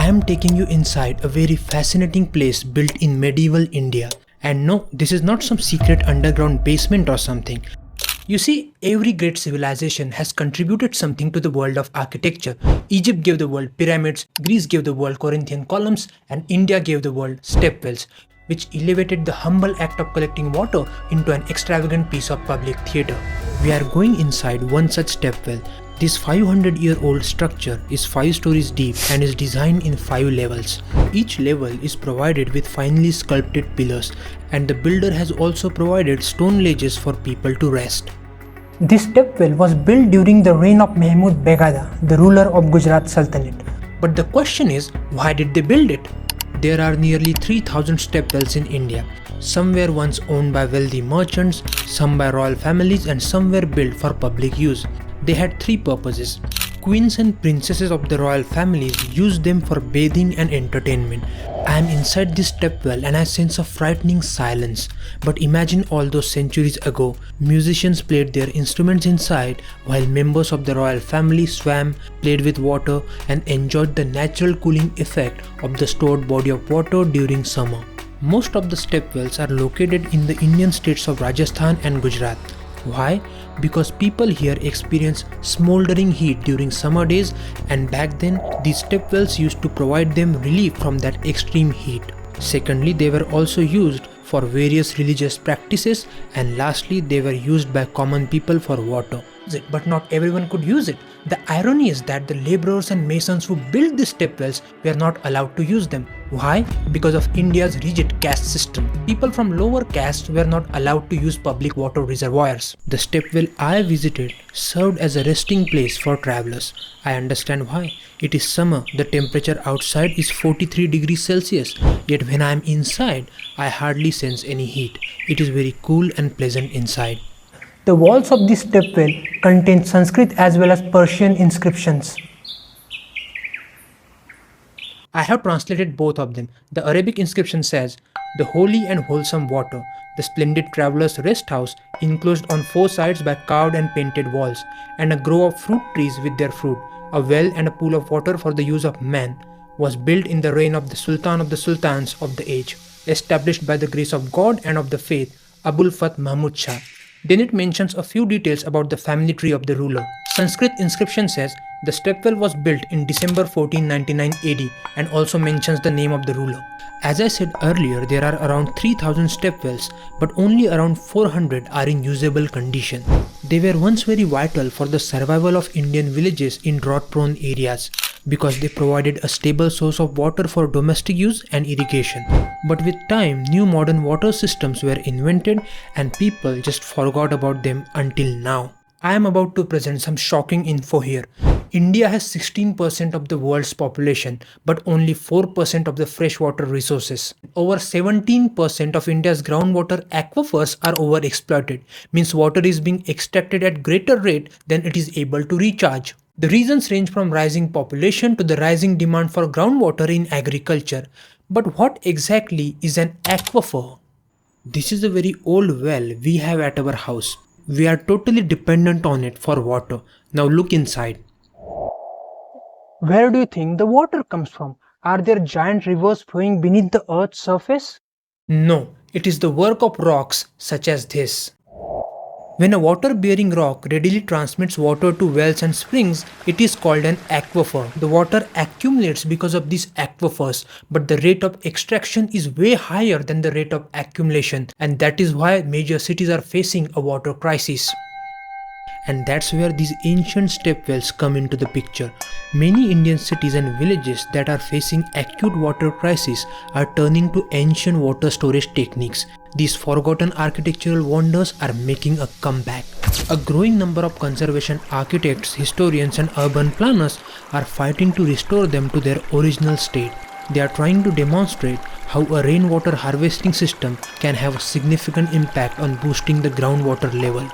am taking you inside a very fascinating place built in medieval India. And no, this is not some secret underground basement or something. You see, every great civilization has contributed something to the world of architecture. Egypt gave the world pyramids, Greece gave the world Corinthian columns, and India gave the world stepwells, which elevated the humble act of collecting water into an extravagant piece of public theatre. We are going inside one such stepwell. This 500-year-old structure is 5 stories deep and is designed in 5 levels. Each level is provided with finely sculpted pillars, and the builder has also provided stone ledges for people to rest. This stepwell was built during the reign of Mahmud Begada, the ruler of Gujarat Sultanate. But the question is, why did they build it? There are nearly 3,000 stepwells in India. Some were once owned by wealthy merchants, some by royal families, and some were built for public use. They had 3 purposes. Queens and princesses of the royal families used them for bathing and entertainment. I am inside this stepwell and I sense a frightening silence. But imagine all those centuries ago, musicians played their instruments inside while members of the royal family swam, played with water, and enjoyed the natural cooling effect of the stored body of water during summer. Most of the stepwells are located in the Indian states of Rajasthan and Gujarat. Why? Because people here experience smoldering heat during summer days, and back then these stepwells used to provide them relief from that extreme heat. Secondly, they were also used for various religious practices, and lastly they were used by common people for water. But not everyone could use it. The irony is that the laborers and masons who built these stepwells were not allowed to use them. Why? Because of India's rigid caste system. People from lower castes were not allowed to use public water reservoirs. The stepwell I visited served as a resting place for travelers. I understand why. It is summer, the temperature outside is 43 degrees Celsius, yet when I am inside, I hardly sense any heat. It is very cool and pleasant inside. The walls of this stepwell contain Sanskrit as well as Persian inscriptions. I have translated both of them. The Arabic inscription says, "The holy and wholesome water, the splendid traveler's rest house enclosed on 4 sides by carved and painted walls, and a grove of fruit trees with their fruit, a well and a pool of water for the use of man, was built in the reign of the Sultan of the Sultans of the age, established by the grace of God and of the faith, Abul Fath Mahmud Shah." Then it mentions a few details about the family tree of the ruler. Sanskrit inscription says the stepwell was built in December 1499 AD and also mentions the name of the ruler. As I said earlier, there are around 3,000 stepwells, but only around 400 are in usable condition. They were once very vital for the survival of Indian villages in drought-prone areas, because they provided a stable source of water for domestic use and irrigation. But with time, new modern water systems were invented and people just forgot about them until now. I am about to present some shocking info here. India has 16% of the world's population, but only 4% of the freshwater resources. Over 17% of India's groundwater aquifers are overexploited, means water is being extracted at greater rate than it is able to recharge. The reasons range from rising population to the rising demand for groundwater in agriculture. But what exactly is an aquifer? This is a very old well we have at our house. We are totally dependent on it for water. Now look inside. Where do you think the water comes from? Are there giant rivers flowing beneath the earth's surface? No, it is the work of rocks such as this. When a water-bearing rock readily transmits water to wells and springs, it is called an aquifer. The water accumulates because of these aquifers, but the rate of extraction is way higher than the rate of accumulation, and that is why major cities are facing a water crisis. And that's where these ancient stepwells come into the picture. Many Indian cities and villages that are facing acute water crisis are turning to ancient water storage techniques. These forgotten architectural wonders are making a comeback. A growing number of conservation architects, historians, and urban planners are fighting to restore them to their original state. They are trying to demonstrate how a rainwater harvesting system can have a significant impact on boosting the groundwater level.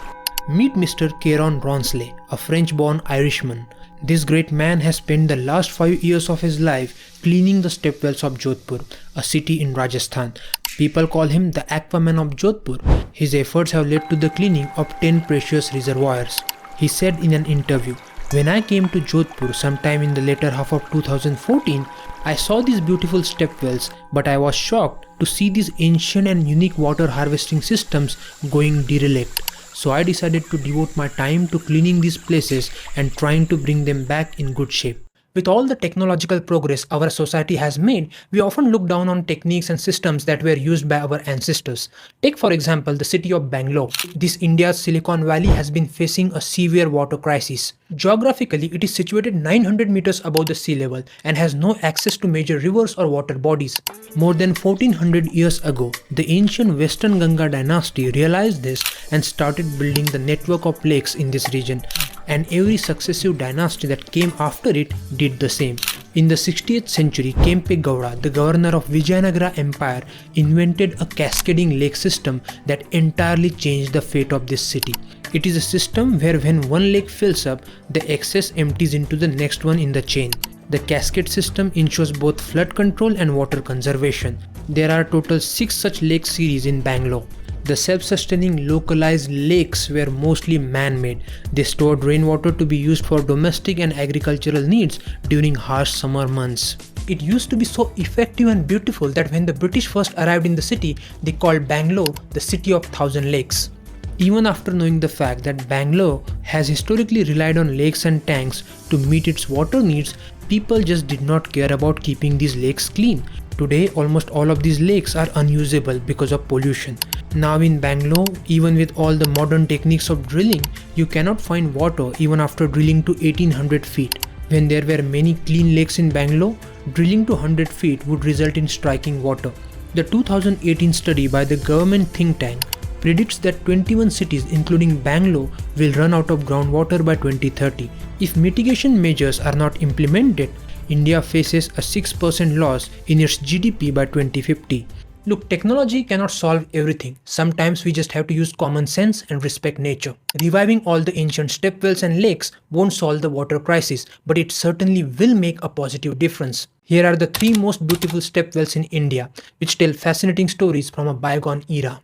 Meet Mr. Kieron Ronsley, a French-born Irishman. This great man has spent the last 5 years of his life cleaning the stepwells of Jodhpur, a city in Rajasthan. People call him the Aquaman of Jodhpur. His efforts have led to the cleaning of 10 precious reservoirs. He said in an interview, When I came to Jodhpur sometime in the later half of 2014, I saw these beautiful stepwells, but I was shocked to see these ancient and unique water harvesting systems going derelict. So I decided to devote my time to cleaning these places and trying to bring them back in good shape. With all the technological progress our society has made, we often look down on techniques and systems that were used by our ancestors. Take for example the city of Bangalore. This India's Silicon Valley has been facing a severe water crisis. Geographically, it is situated 900 meters above the sea level and has no access to major rivers or water bodies. More than 1400 years ago, the ancient Western Ganga dynasty realized this and started building the network of lakes in this region. And every successive dynasty that came after it did the same. In the 60th century, Kempe Gowda, the governor of Vijayanagara Empire, invented a cascading lake system that entirely changed the fate of this city. It is a system where when one lake fills up, the excess empties into the next one in the chain. The cascade system ensures both flood control and water conservation. There are total 6 such lake series in Bangalore. The self-sustaining localized lakes were mostly man-made. They stored rainwater to be used for domestic and agricultural needs during harsh summer months. It used to be so effective and beautiful that when the British first arrived in the city, they called Bangalore the City of Thousand Lakes. Even after knowing the fact that Bangalore has historically relied on lakes and tanks to meet its water needs, people just did not care about keeping these lakes clean. Today, almost all of these lakes are unusable because of pollution. Now in Bangalore, even with all the modern techniques of drilling, you cannot find water even after drilling to 1800 feet. When there were many clean lakes in Bangalore, drilling to 100 feet would result in striking water. The 2018 study by the government think tank predicts that 21 cities including Bangalore will run out of groundwater by 2030. If mitigation measures are not implemented, India faces a 6% loss in its GDP by 2050. Look, technology cannot solve everything. Sometimes we just have to use common sense and respect nature. Reviving all the ancient stepwells and lakes won't solve the water crisis, but it certainly will make a positive difference. Here are the 3 most beautiful stepwells in India, which tell fascinating stories from a bygone era.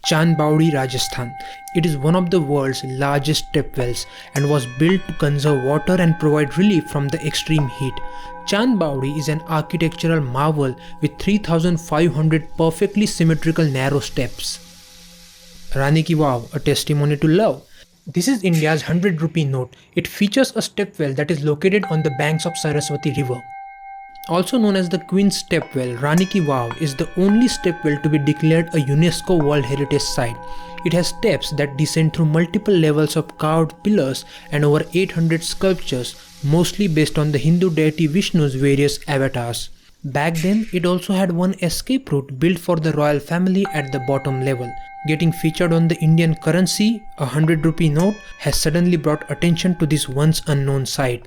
Chandbaudi, Rajasthan. It is one of the world's largest stepwells and was built to conserve water and provide relief from the extreme heat. Chandbaudi is an architectural marvel with 3,500 perfectly symmetrical narrow steps. Rani Ki Vav, a testimony to love. This is India's 100 rupee note. It features a stepwell that is located on the banks of Saraswati River. Also known as the Queen's Stepwell, Rani Ki Vav is the only stepwell to be declared a UNESCO World Heritage Site. It has steps that descend through multiple levels of carved pillars and over 800 sculptures, mostly based on the Hindu deity Vishnu's various avatars. Back then, it also had one escape route built for the royal family at the bottom level. Getting featured on the Indian currency, a 100 rupee note, has suddenly brought attention to this once unknown site.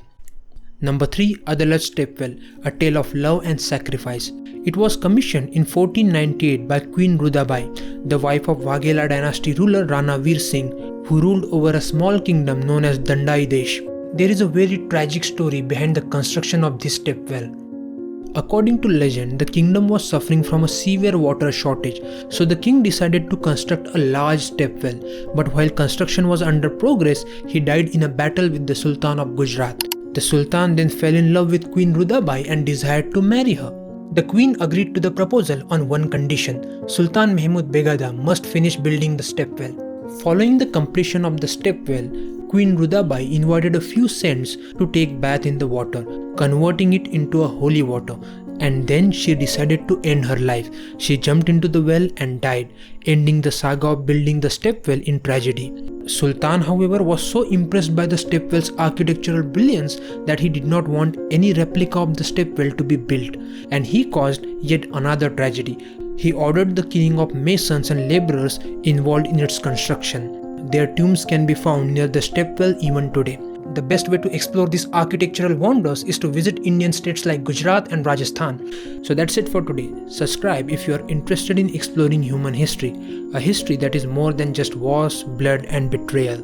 Number 3. Adalat Stepwell, a tale of love and sacrifice. It was commissioned in 1498 by Queen Rudabai, the wife of Waghela dynasty ruler Rana Veer Singh, who ruled over a small kingdom known as Dandai Desh. There is a very tragic story behind the construction of this stepwell. According to legend, the kingdom was suffering from a severe water shortage, so the king decided to construct a large stepwell. But while construction was under progress, he died in a battle with the Sultan of Gujarat. The Sultan then fell in love with Queen Rudabai and desired to marry her. The queen agreed to the proposal on one condition: Sultan Mahmud Begada must finish building the stepwell. Following the completion of the stepwell, Queen Rudabai invited a few saints to take bath in the water, converting it into a holy water, and then she decided to end her life. She jumped into the well and died, ending the saga of building the stepwell in tragedy. Sultan, however, was so impressed by the stepwell's architectural brilliance that he did not want any replica of the stepwell to be built, and he caused yet another tragedy. He ordered the killing of masons and laborers involved in its construction. Their tombs can be found near the stepwell even today. The best way to explore these architectural wonders is to visit Indian states like Gujarat and Rajasthan. So that's it for today. Subscribe if you are interested in exploring human history, a history that is more than just wars, blood and betrayal.